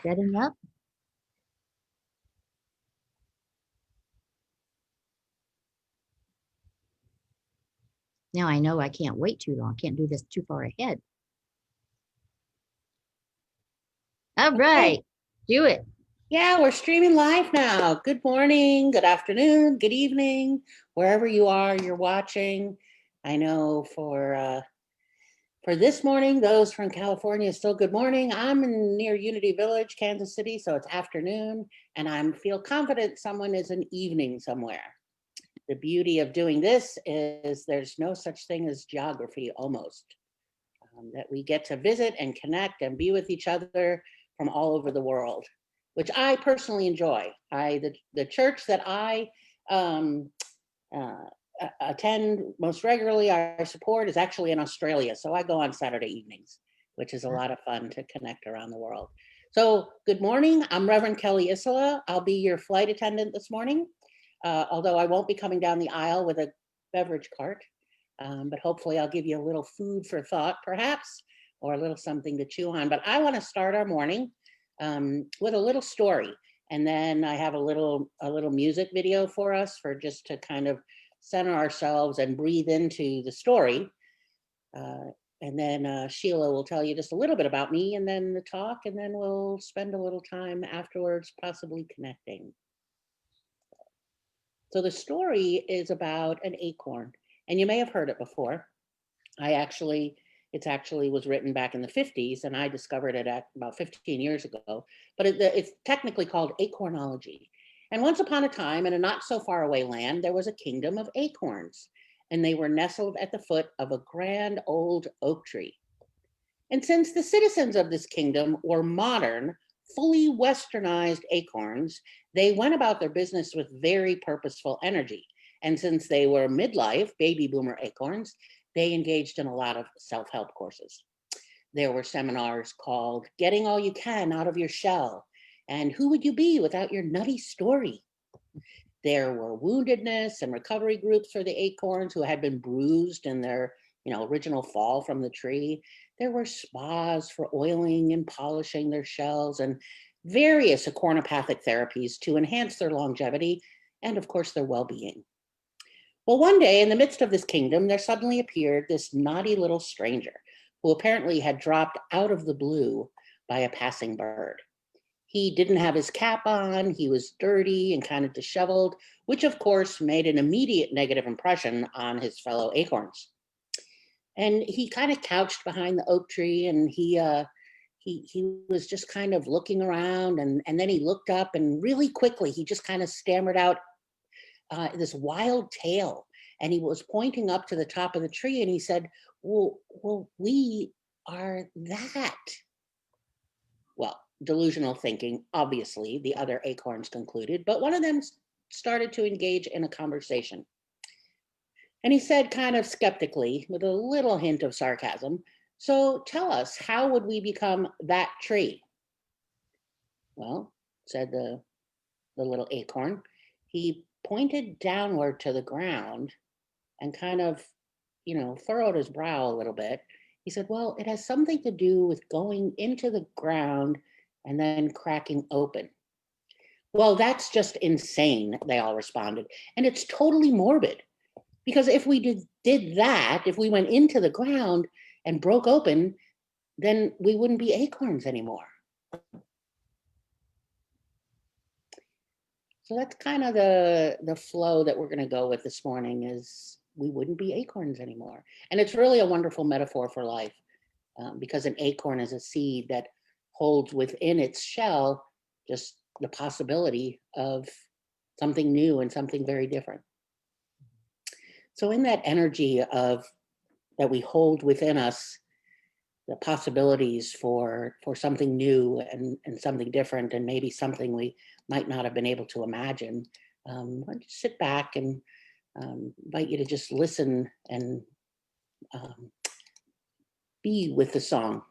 Setting up. Now I know I can't wait too long. Can't do this too far ahead. All Okay. right, do it. Yeah, we're streaming live now. Good morning, good afternoon, good evening, wherever you are, you're watching. I know for this morning, those from California, still good morning. I'm near Unity Village, Kansas City, so it's afternoon, and I feel confident someone is in evening somewhere. The beauty of doing this is there's no such thing as geography almost. That we get to visit and connect and be with each other from all over the world, which I personally enjoy. The church that I uh, attend most regularly, I support, is actually in Australia. So I go on Saturday evenings, which is a lot of fun to connect around the world. So good morning. I'm Reverend Kelly Isola. I'll be your flight attendant this morning, although I won't be coming down the aisle with a beverage cart. But hopefully I'll give you a little food for thought, perhaps, or a little something to chew on. But I want to start our morning with a little story. And then I have a little music video for us for just to kind of center ourselves and breathe into the story. And then Sheila will tell you just a little bit about me and then the talk, and then we'll spend a little time afterwards possibly connecting. So the story is about an acorn, and you may have heard it before. It actually was written back in the 50s, and I discovered it at about 15 years ago, but it's technically called acornology. And once upon a time, in a not so far away land, there was a kingdom of acorns, and they were nestled at the foot of a grand old oak tree. And since the citizens of this kingdom were modern, fully westernized acorns, they went about their business with very purposeful energy. And since they were midlife baby boomer acorns, they engaged in a lot of self-help courses. There were seminars called Getting All You Can Out of Your Shell and Who Would You Be Without Your Nutty Story? There were woundedness and recovery groups for the acorns who had been bruised in their original fall from the tree. There were spas for oiling and polishing their shells and various acornopathic therapies to enhance their longevity and, of course, their well-being. Well, one day in the midst of this kingdom, there suddenly appeared this naughty little stranger who apparently had dropped out of the blue by a passing bird. He didn't have his cap on, he was dirty and kind of disheveled, which of course made an immediate negative impression on his fellow acorns. And he kind of couched behind the oak tree, and he was just kind of looking around, and then he looked up, and really quickly he just kind of stammered out this wild tale, and he was pointing up to the top of the tree, and he said, well, we are that. Well, delusional thinking, obviously, the other acorns concluded, but one of them started to engage in a conversation. And he said, kind of skeptically, with a little hint of sarcasm, so tell us, how would we become that tree? Well, said the little acorn, he pointed downward to the ground and kind of, furrowed his brow a little bit. He said, well, it has something to do with going into the ground and then cracking open. Well, that's just insane, they all responded. And it's totally morbid. Because if we did that, if we went into the ground and broke open, then we wouldn't be acorns anymore. So that's kind of the flow that we're going to go with this morning, is we wouldn't be acorns anymore. And it's really a wonderful metaphor for life, because an acorn is a seed that holds within its shell just the possibility of something new and something very different. So in that energy of that we hold within us, the possibilities for something new and something different, and maybe something we might not have been able to imagine, just sit back and invite you to just listen and be with the song.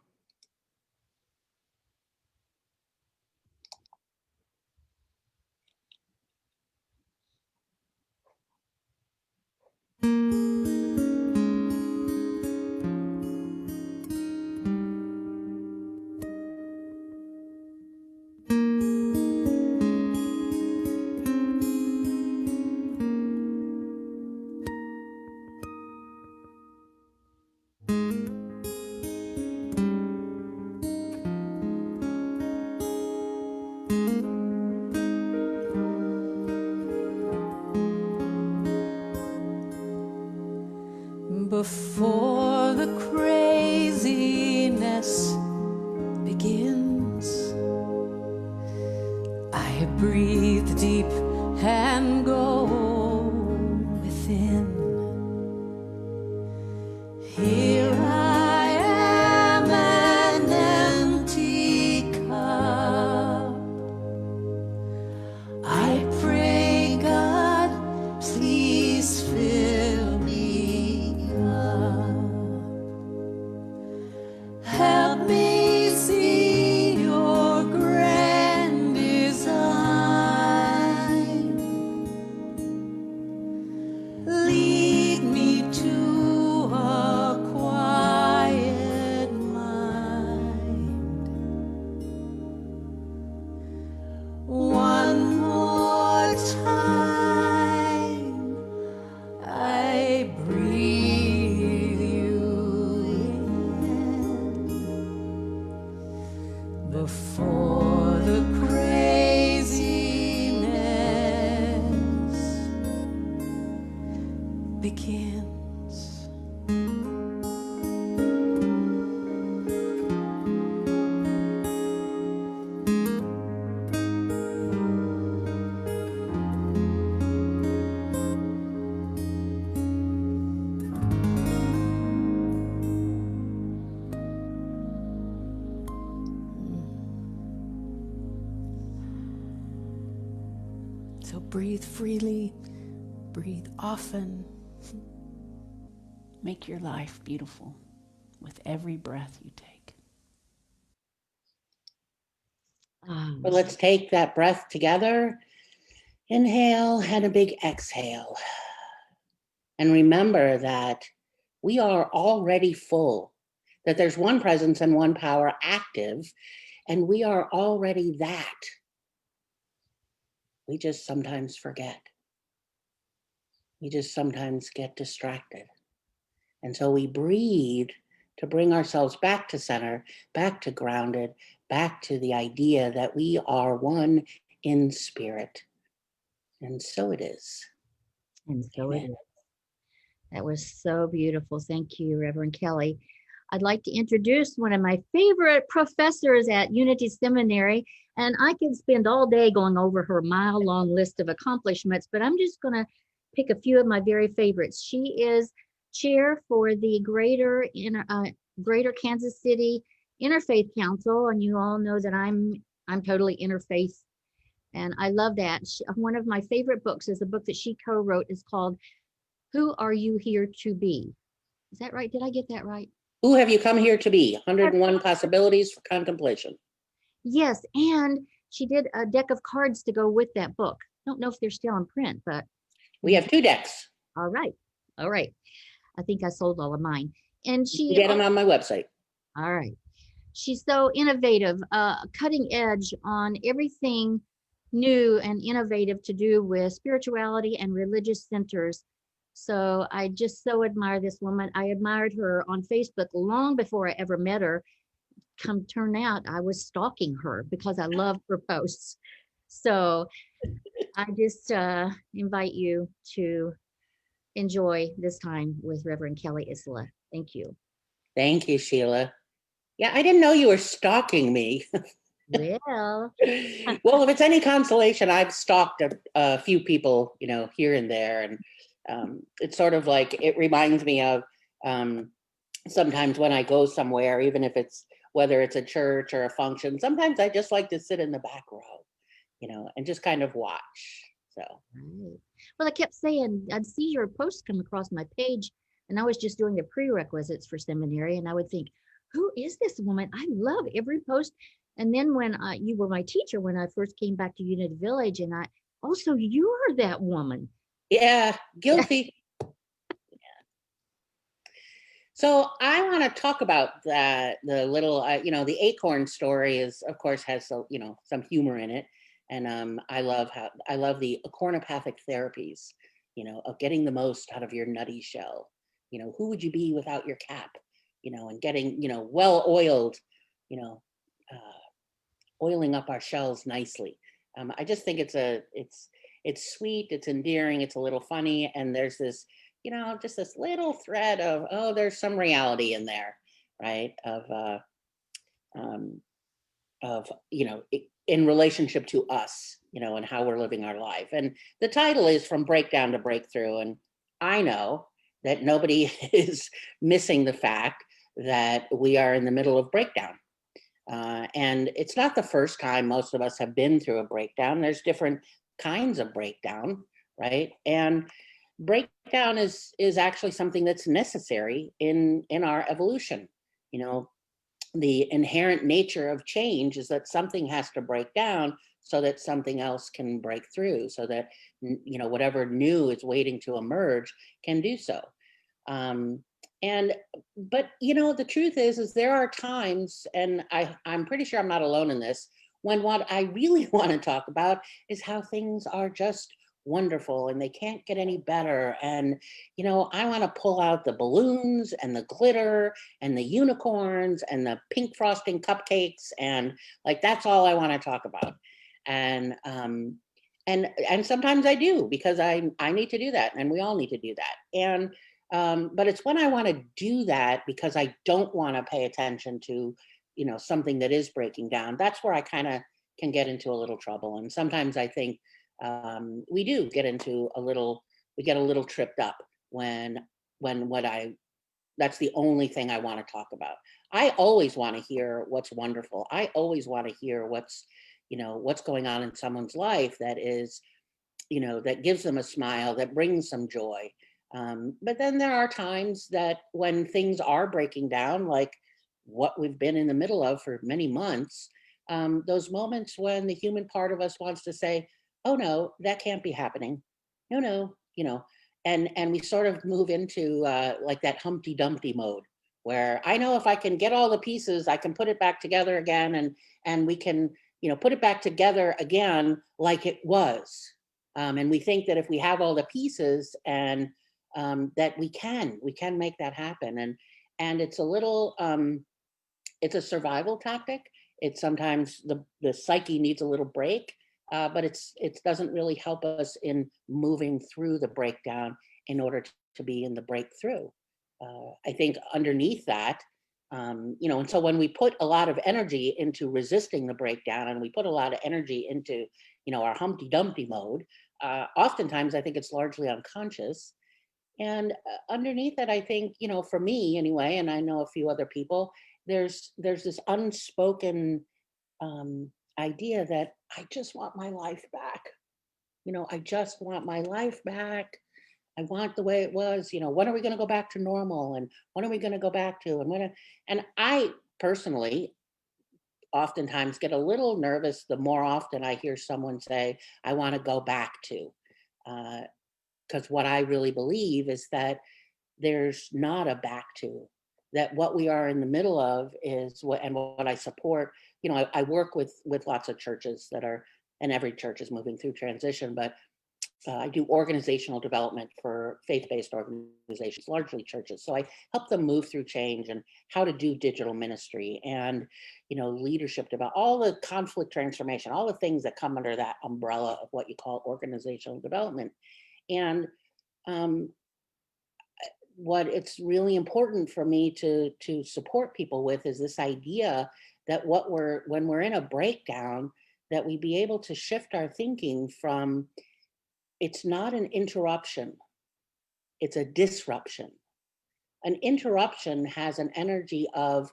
before the craziness begins. I breathe deep and go within. Here I am, an empty cup. I pray, God, please fill me up. Help me see your grand design. Lead me to a quiet mind. One more time, I breathe you in before the craziness begins. So breathe freely, breathe often. Make your life beautiful with every breath you take. But let's take that breath together. Inhale and a big exhale. And remember that we are already full, that there's one presence and one power active, and we are already that. We just sometimes forget. We just sometimes get distracted. And so we breathe to bring ourselves back to center, back to grounded, back to the idea that we are one in spirit. And so it is. And so it Amen. is. That was so beautiful. Thank you, Reverend Kelly. I'd like to introduce one of my favorite professors at Unity Seminary, and I could spend all day going over her mile-long list of accomplishments, but I'm just going to pick a few of my very favorites. She is chair for the Greater Kansas City Interfaith Council, and you all know that I'm totally interfaith, and I love that. One of my favorite books is a book that she co-wrote. Is called "Who Are You Here to Be?" Is that right? Did I get that right? Who have you come here to be? 101 possibilities for contemplation. Yes, and she did a deck of cards to go with that book. Don't know if they're still in print, but We have 2 decks. all right. All right. I think I sold all of mine. And You she, get them on my website. all right. She's so innovative, cutting edge on everything new and innovative to do with spirituality and religious centers. So I just so admire this woman. I admired her on Facebook long before I ever met her. Come turn out, I was stalking her because I love her posts. So I just invite you to enjoy this time with Reverend Kelly Isola. Thank you. Thank you, Sheila. Yeah, I didn't know you were stalking me. Well, Well, if it's any consolation, I've stalked a few people, here and there. And it's sort of like, it reminds me of sometimes when I go somewhere, even if whether it's a church or a function, sometimes I just like to sit in the back row, and just kind of watch. So. right. Well, I kept saying I'd see your posts come across my page, and I was just doing the prerequisites for seminary, and I would think, who is this woman? I love every post. And then when you were my teacher when I first came back to Unity Village, and also you're that woman. Yeah, guilty. So I want to talk about that. The little, the acorn story is, of course, has some humor in it, and I love the acornopathic therapies, of getting the most out of your nutty shell. Who would you be without your cap? And getting well oiled, oiling up our shells nicely. I just think it's sweet, it's endearing, it's a little funny, and there's this just this little thread of, oh, there's some reality in there, right? Um, of, in relationship to us, and how we're living our life. And the title is From Breakdown to Breakthrough. And I know that nobody is missing the fact that we are in the middle of breakdown. And it's not the first time most of us have been through a breakdown. There's different kinds of breakdown, right? And breakdown is actually something that's necessary in our evolution. You know, the inherent nature of change is that something has to break down so that something else can break through, so that whatever new is waiting to emerge can do so. um, and but the truth is there are times, and I'm pretty sure I'm not alone in this, when what I really want to talk about is how things are just wonderful and they can't get any better. And I want to pull out the balloons and the glitter and the unicorns and the pink frosting cupcakes, and like that's all I want to talk about. And and sometimes I do, because I need to do that, and we all need to do that. And but it's when I want to do that because I don't want to pay attention to something that is breaking down. That's where I kind of can get into a little trouble. And sometimes I think we do get into we get a little tripped up when what I that's the only thing I want to talk about. I always want to hear what's wonderful. I always want to hear what's going on in someone's life that is, that gives them a smile, that brings some joy. But then there are times that when things are breaking down, like what we've been in the middle of for many months, those moments when the human part of us wants to say, oh no, that can't be happening. No, no, and we sort of move into like that Humpty Dumpty mode, where I know if I can get all the pieces, I can put it back together again, and we can, put it back together again like it was. And we think that if we have all the pieces, and that we can make that happen. And it's a little it's a survival tactic. It's sometimes the psyche needs a little break, but it doesn't really help us in moving through the breakdown in order to be in the breakthrough. I think underneath that, and so when we put a lot of energy into resisting the breakdown, and we put a lot of energy into, our Humpty Dumpty mode, oftentimes I think it's largely unconscious. And underneath that, I think, for me anyway, and I know a few other people, there's this unspoken idea that I just want my life back. I just want my life back. I want the way it was. When are we going to go back to normal? And when are we going to go back to? And I personally oftentimes get a little nervous the more often I hear someone say, I want to go back to. Because what I really believe is that there's not a back to, that what we are in the middle of is what I support. I work with lots of churches that are, and every church is moving through transition, but I do organizational development for faith-based organizations, largely churches. So I help them move through change and how to do digital ministry and, leadership development, all the conflict transformation, all the things that come under that umbrella of what you call organizational development. And what it's really important for me to support people with is this idea that when we're in a breakdown, that we be able to shift our thinking from, it's not an interruption, it's a disruption. An interruption has an energy of,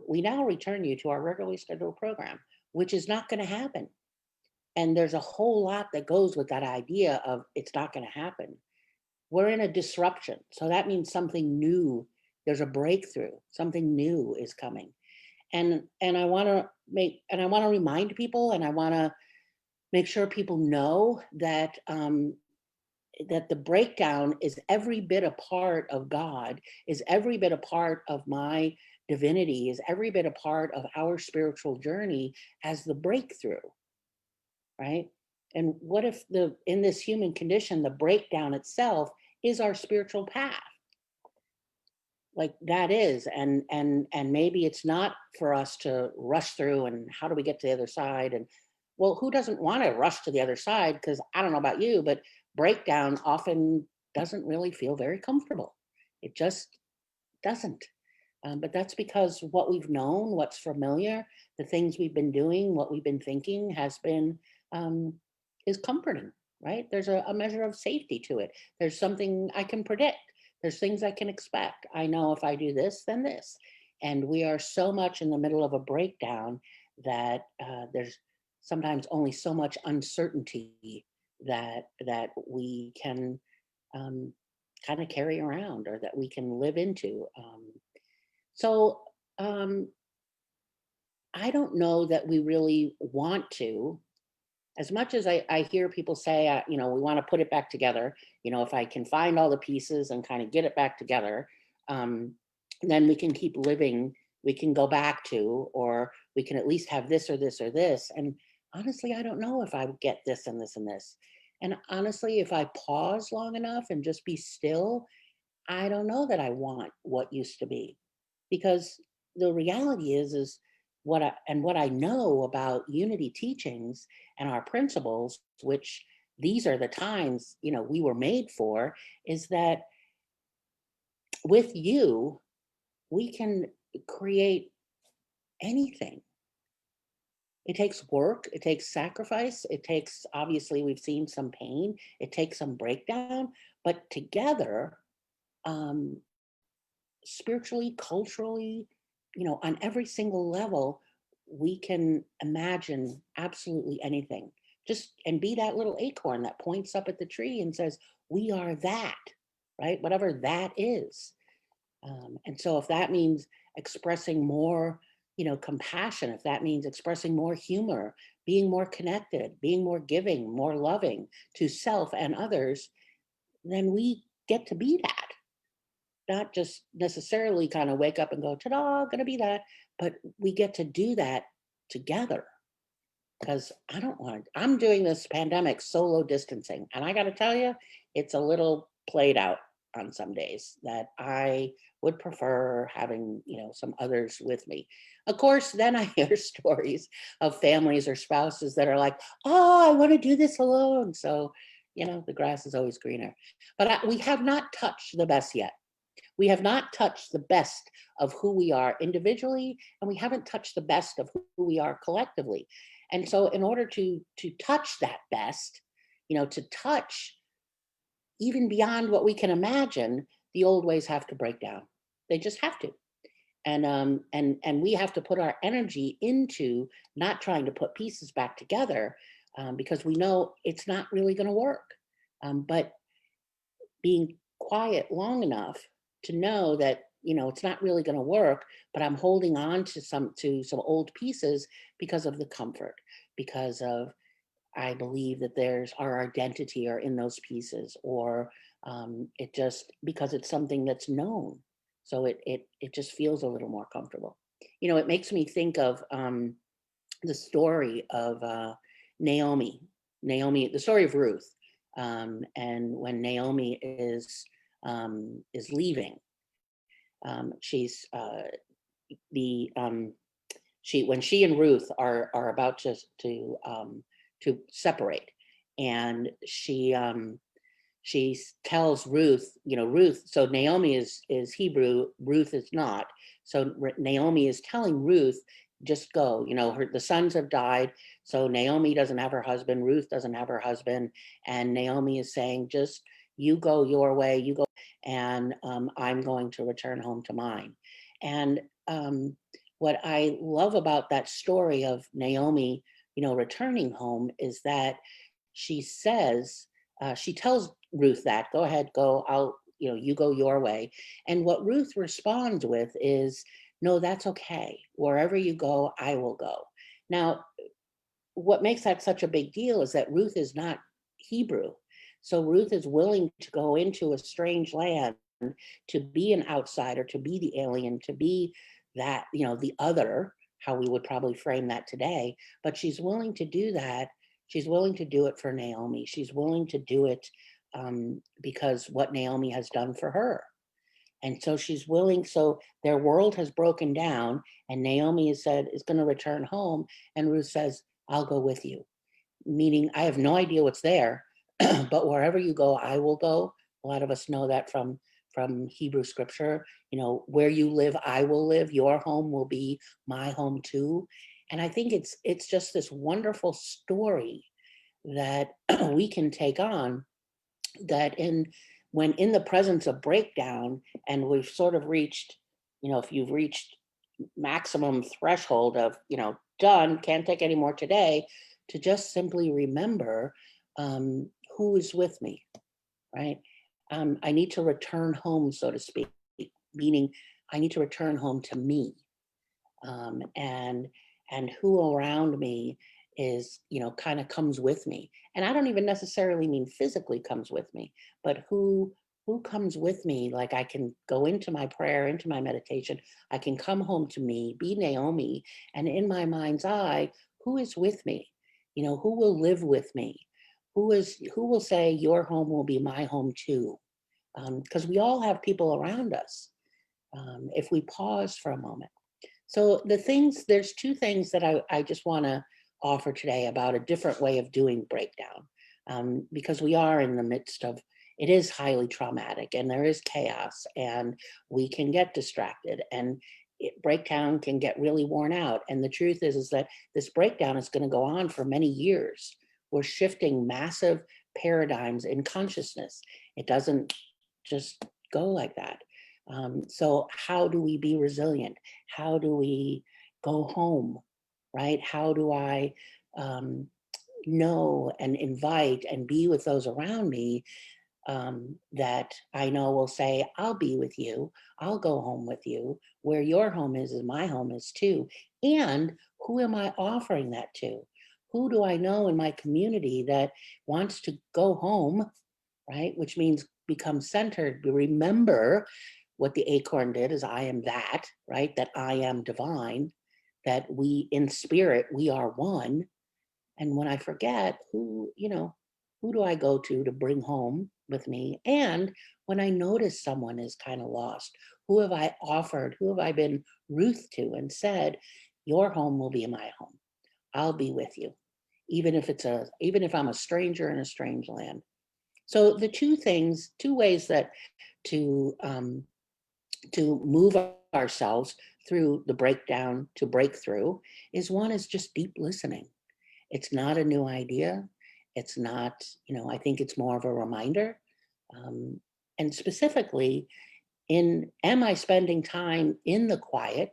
we now return you to our regularly scheduled program, which is not going to happen. And there's a whole lot that goes with that idea of it's not going to happen. We're in a disruption. So that means something new, there's a breakthrough, something new is coming. And I want to remind people, and I want to make sure people know that that the breakdown is every bit a part of God, is every bit a part of my divinity, is every bit a part of our spiritual journey as the breakthrough, right? And what if in this human condition, the breakdown itself is our spiritual path? Like that is, and maybe it's not for us to rush through, and how do we get to the other side? And well, who doesn't want to rush to the other side? Because I don't know about you, but breakdown often doesn't really feel very comfortable. It just doesn't. But that's because what we've known, what's familiar, the things we've been doing, what we've been thinking has been, um, is comforting, right? There's a measure of safety to it. There's something I can predict. There's things I can expect. I know if I do this, then this. And we are so much in the middle of a breakdown that there's sometimes only so much uncertainty that we can kind of carry around or that we can live into. So um, I don't know that we really want to, as much as I hear people say, we want to put it back together. If I can find all the pieces and kind of get it back together, um, then we can keep living. We can go back to, or we can at least have this or this or this. And honestly, I don't know if I would get this and this and this. And honestly, if I pause long enough and just be still, I don't know that I want what used to be, because the reality is what I know about unity teachings and our principles, which these are the times, we were made for, is that with you, we can create anything. It takes work, it takes sacrifice, it takes, obviously, we've seen some pain, it takes some breakdown, but together, um, spiritually, culturally, on every single level, we can imagine absolutely anything. Just and be that little acorn that points up at the tree and says, "We are that," right? Whatever that is. And so, if that means expressing more, compassion, if that means expressing more humor, being more connected, being more giving, more loving to self and others, then we get to be that, not just necessarily kind of wake up and go, ta-da, gonna be that, but we get to do that together. Because I'm doing this pandemic solo distancing. And I got to tell you, it's a little played out on some days that I would prefer having, some others with me. Of course, then I hear stories of families or spouses that are like, oh, I want to do this alone. So, the grass is always greener. But we have not touched the best yet. We have not touched the best of who we are individually, and we haven't touched the best of who we are collectively. And so in order to touch that best, to touch even beyond what we can imagine, the old ways have to break down. They just have to. And we have to put our energy into not trying to put pieces back together, because we know it's not really going to work. But being quiet long enough to know that it's not really going to work, but I'm holding on to some old pieces because of the comfort, because of, I believe that there's our identity are in those pieces, or it just because it's something that's known, so it just feels a little more comfortable. It makes me think of the story of Naomi, the story of Ruth, and when Naomi is leaving, she's the she when she and Ruth are about to separate, and she tells Ruth, Ruth. So Naomi is Hebrew, Ruth is not. So Naomi is telling Ruth, just go. The sons have died, so Naomi doesn't have her husband, Ruth doesn't have her husband, and Naomi is saying, just you go your way, you go, and I'm going to return home to mine. And what I love about that story of Naomi, returning home, is that she says, she tells Ruth that, go ahead, go, you go your way. And what Ruth responds with is, no, that's okay. Wherever you go, I will go. Now, what makes that such a big deal is that Ruth is not Hebrew. So Ruth is willing to go into a strange land, to be an outsider, to be the alien, to be that, the other, how we would probably frame that today. But she's willing to do that. She's willing to do it for Naomi. She's willing to do it because what Naomi has done for her. And so she's willing, so their world has broken down, and Naomi is going to return home. And Ruth says, I'll go with you. Meaning, I have no idea what's there, but wherever you go, I will go. A lot of us know that from Hebrew scripture, where you live, I will live. Your home will be my home too. And I think it's just this wonderful story that we can take on, that when in the presence of breakdown, and we've sort of reached, if you've reached maximum threshold of, done, can't take any more today, to just simply remember who is with me, right? I need to return home, so to speak, meaning I need to return home to me, and who around me is, kind of comes with me. And I don't even necessarily mean physically comes with me, but who comes with me. Like, I can go into my prayer, into my meditation, I can come home to me, be Naomi, and in my mind's eye, who is with me? Who will live with me? Who will say, your home will be my home too? Because we all have people around us, if we pause for a moment. So there's two things that I just want to offer today about a different way of doing breakdown, because we are in the midst of, it is highly traumatic, and there is chaos, and we can get distracted, and breakdown can get really worn out. And the truth is that this breakdown is going to go on for many years. We're shifting massive paradigms in consciousness. It doesn't just go like that. So how do we be resilient? How do we go home, right? How do I know and invite and be with those around me, that I know will say, I'll be with you, I'll go home with you. Where your home is my home is too. And who am I offering that to? Who do I know in my community that wants to go home, right? Which means become centered. Remember what the acorn did, is I am that, right? That I am divine, that we in spirit, we are one. And when I forget, who do I go to bring home with me? And when I notice someone is kind of lost, who have I offered, who have I been Ruth to and said, your home will be my home. I'll be with you. Even if I'm a stranger in a strange land. So the two ways that to move ourselves through the breakdown to breakthrough is, one is just deep listening. It's not a new idea. It's not, I think it's more of a reminder. And specifically, am I spending time in the quiet?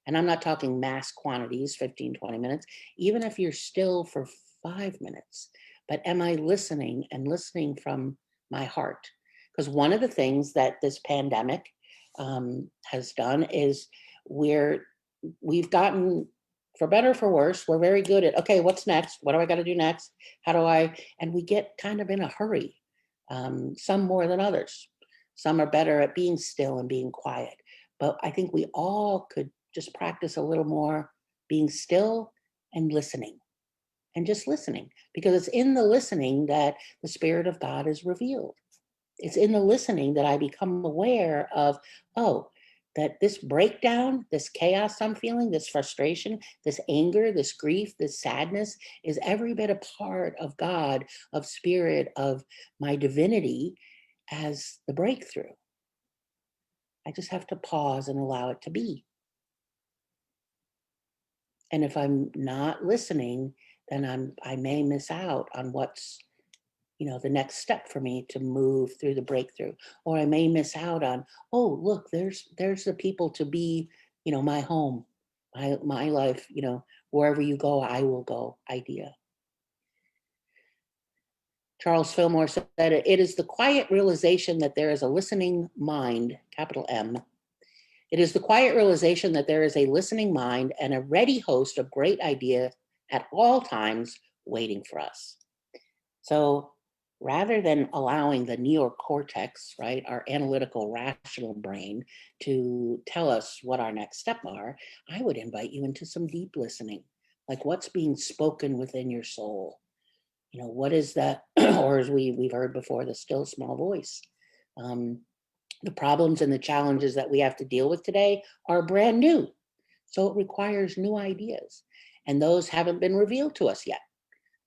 And I'm not talking mass quantities, 15, 20 minutes, even if you're still for 5 minutes, but am I listening, and listening from my heart? Because one of the things that this pandemic has done is we've gotten, for better or for worse, we're very good at, okay, what's next? What do I got to do next? And we get kind of in a hurry, some more than others. Some are better at being still and being quiet. But I think we all could just practice a little more being still and listening, and just listening, because it's in the listening that the Spirit of God is revealed. It's in the listening that I become aware of, oh, that this breakdown, this chaos I'm feeling, this frustration, this anger, this grief, this sadness is every bit a part of God, of Spirit, of my divinity as the breakthrough. I just have to pause and allow it to be. And if I'm not listening, then I may miss out on what's, the next step for me to move through the breakthrough. Or I may miss out on, oh, look, there's the people to be, my home, my life, wherever you go, I will go idea. Charles Fillmore said, it is the quiet realization that there is a listening mind, capital M. It is the quiet realization that there is a listening mind and a ready host of great ideas at all times waiting for us. So rather than allowing the neocortex, right, our analytical, rational brain, to tell us what our next steps are, I would invite you into some deep listening, like what's being spoken within your soul. What is that, or as we've heard before, the still small voice. The problems and the challenges that we have to deal with today are brand new. So it requires new ideas. And those haven't been revealed to us yet.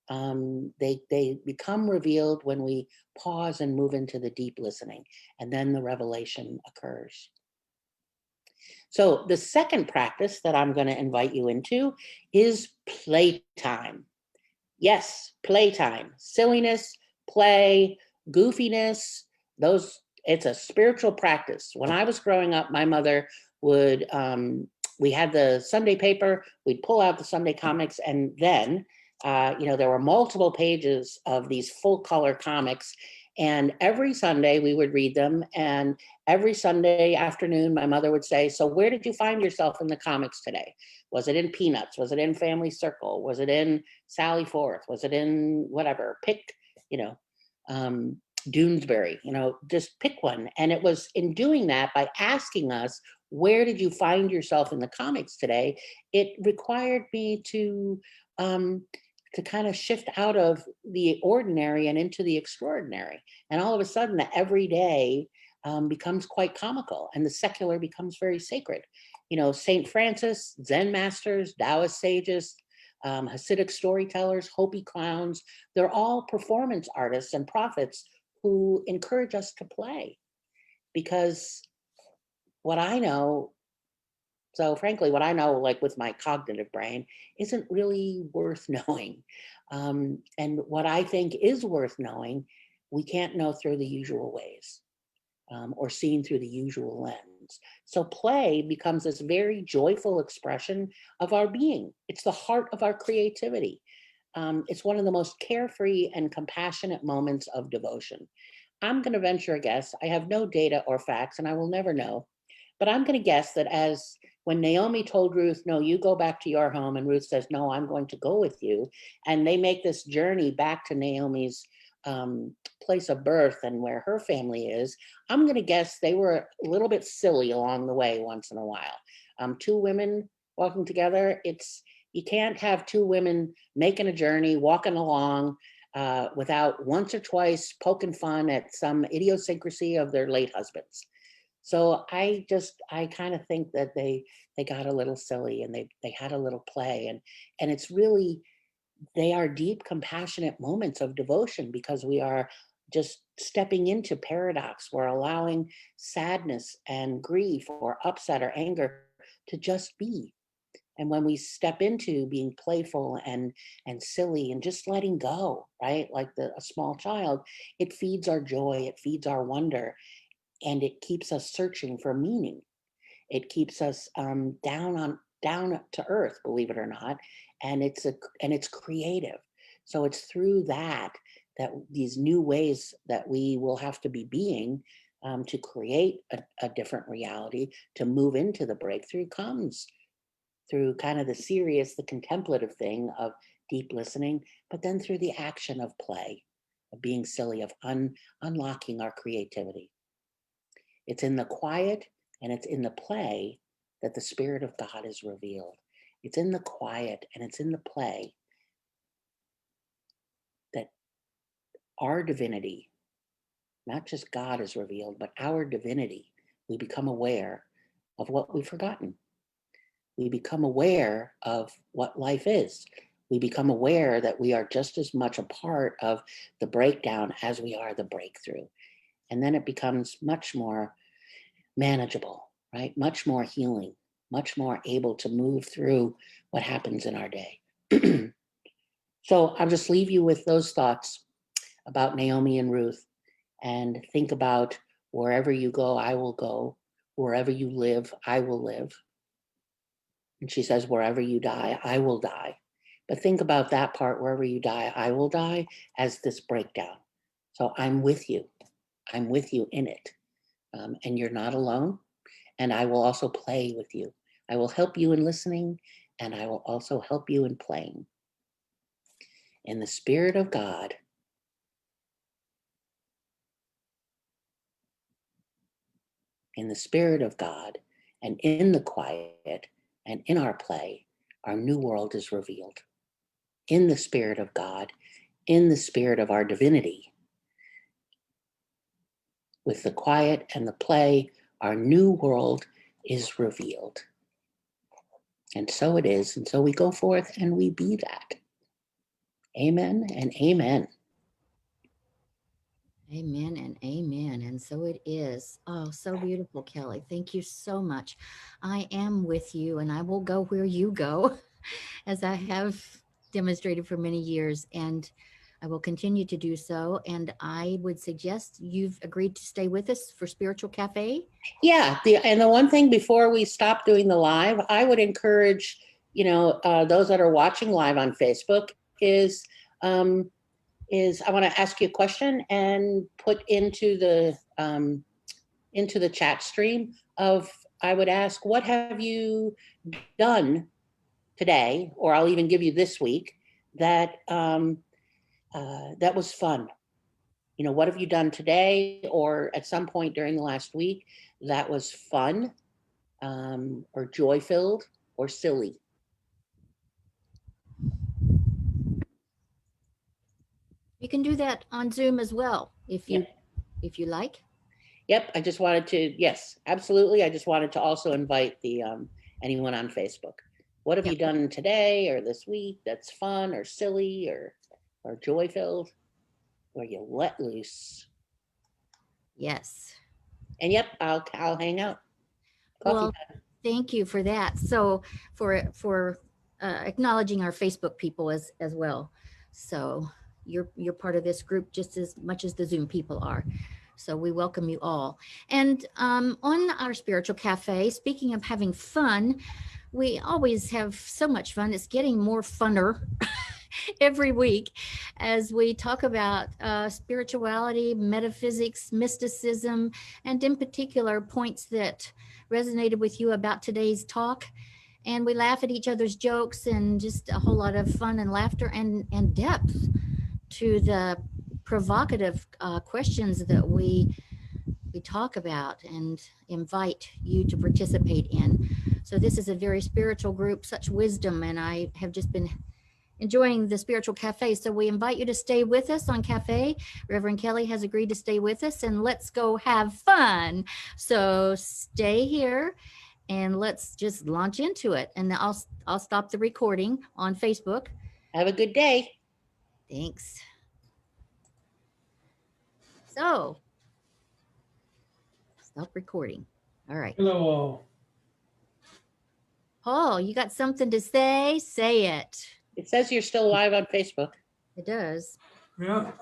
They become revealed when we pause and move into the deep listening, and then the revelation occurs. So the second practice that I'm going to invite you into is playtime. Yes, playtime, silliness, play, goofiness, those, it's a spiritual practice. When I was growing up, my mother would, we had the Sunday paper, we'd pull out the Sunday comics, and then, there were multiple pages of these full color comics. And every Sunday we would read them. And every Sunday afternoon, my mother would say, "So where did you find yourself in the comics today? Was it in Peanuts? Was it in Family Circle? Was it in Sally Forth? Was it in whatever? Pick, you know, Doonesbury, just pick one." And it was in doing that, by asking us, where did you find yourself in the comics today? It required me to kind of shift out of the ordinary and into the extraordinary. And all of a sudden, the everyday becomes quite comical, and the secular becomes very sacred. St. Francis, Zen masters, Taoist sages, Hasidic storytellers, Hopi clowns, they're all performance artists and prophets who encourage us to play. Because what I know, so frankly, what I know, like with my cognitive brain, isn't really worth knowing. And what I think is worth knowing, we can't know through the usual ways, or seen through the usual lens. So play becomes this very joyful expression of our being. It's the heart of our creativity. It's one of the most carefree and compassionate moments of devotion. I'm going to venture a guess. I have no data or facts, and I will never know. But I'm going to guess that as when Naomi told Ruth, "No, you go back to your home," and Ruth says, "No, I'm going to go with you," and they make this journey back to Naomi's place of birth and where her family is, I'm going to guess they were a little bit silly along the way once in a while. Two women walking together, you can't have two women making a journey, walking along without once or twice poking fun at some idiosyncrasy of their late husbands. So I kind of think that they got a little silly, and they had a little play, and it's really, they are deep, compassionate moments of devotion, because we are just stepping into paradox. We're allowing sadness and grief or upset or anger to just be. And when we step into being playful and silly and just letting go, right, like a small child, it feeds our joy, it feeds our wonder, and it keeps us searching for meaning. It keeps us down to earth, believe it or not, and it's creative. So it's through that these new ways that we will have to be being, to create a different reality, to move into the breakthrough, comes through kind of the serious, the contemplative thing of deep listening, but then through the action of play, of being silly, of unlocking our creativity. It's in the quiet and it's in the play that the Spirit of God is revealed. It's in the quiet and it's in the play that our divinity, not just God, is revealed, but our divinity. We become aware of what we've forgotten. We become aware of what life is. We become aware that we are just as much a part of the breakdown as we are the breakthrough. And then it becomes much more manageable, right? Much more healing, much more able to move through what happens in our day. So I'll just leave you with those thoughts about Naomi and Ruth, and think about, wherever you go, I will go. Wherever you live, I will live. And she says, wherever you die, I will die. But think about that part, wherever you die, I will die, as this breakdown. So I'm with you. I'm with you in it. And you're not alone. And I will also play with you. I will help you in listening, and I will also help you in playing. In the Spirit of God, in the Spirit of God, and in the quiet, and in our play, our new world is revealed. In the Spirit of God, in the spirit of our divinity, with the quiet and the play, our new world is revealed. And so it is. And so we go forth and we be that. Amen and amen. Amen and amen. And so it is. Oh, so beautiful, Kelly. Thank you so much. I am with you and I will go where you go, as I have demonstrated for many years. And I will continue to do so. And I would suggest you've agreed to stay with us for Spiritual Cafe. Yeah, the one thing before we stop doing the live, I would encourage, those that are watching live on Facebook is I want to ask you a question and put into the chat stream of, I would ask, what have you done today, or I'll even give you this week, that that was fun. What have you done today or at some point during the last week that was fun, or joy-filled or silly? You can do that on Zoom as well if you like. Yep, I just wanted to, yes, absolutely. I just wanted to also invite the anyone on Facebook. What have you done today or this week that's fun or silly or joy-filled, where you let loose? Yes. And yep, I'll hang out. Coffee time. Thank you for that. So for acknowledging our Facebook people as well. So you're part of this group just as much as the Zoom people are. So we welcome you all. And on our Spiritual Cafe, speaking of having fun, we always have so much fun. It's getting more funner every week as we talk about spirituality, metaphysics, mysticism, and in particular points that resonated with you about today's talk. And we laugh at each other's jokes and just a whole lot of fun and laughter and depth to the provocative questions that we talk about and invite you to participate in. So this is a very spiritual group, such wisdom, and I have just been enjoying the Spiritual Cafe. So we invite you to stay with us on Cafe. Reverend Kelly has agreed to stay with us, and let's go have fun. So stay here and let's just launch into it. And I'll stop the recording on Facebook. Have a good day. Thanks. So stop recording. All right. Hello. Paul, you got something to say? Say it. It says you're still live on Facebook. It does. Yeah.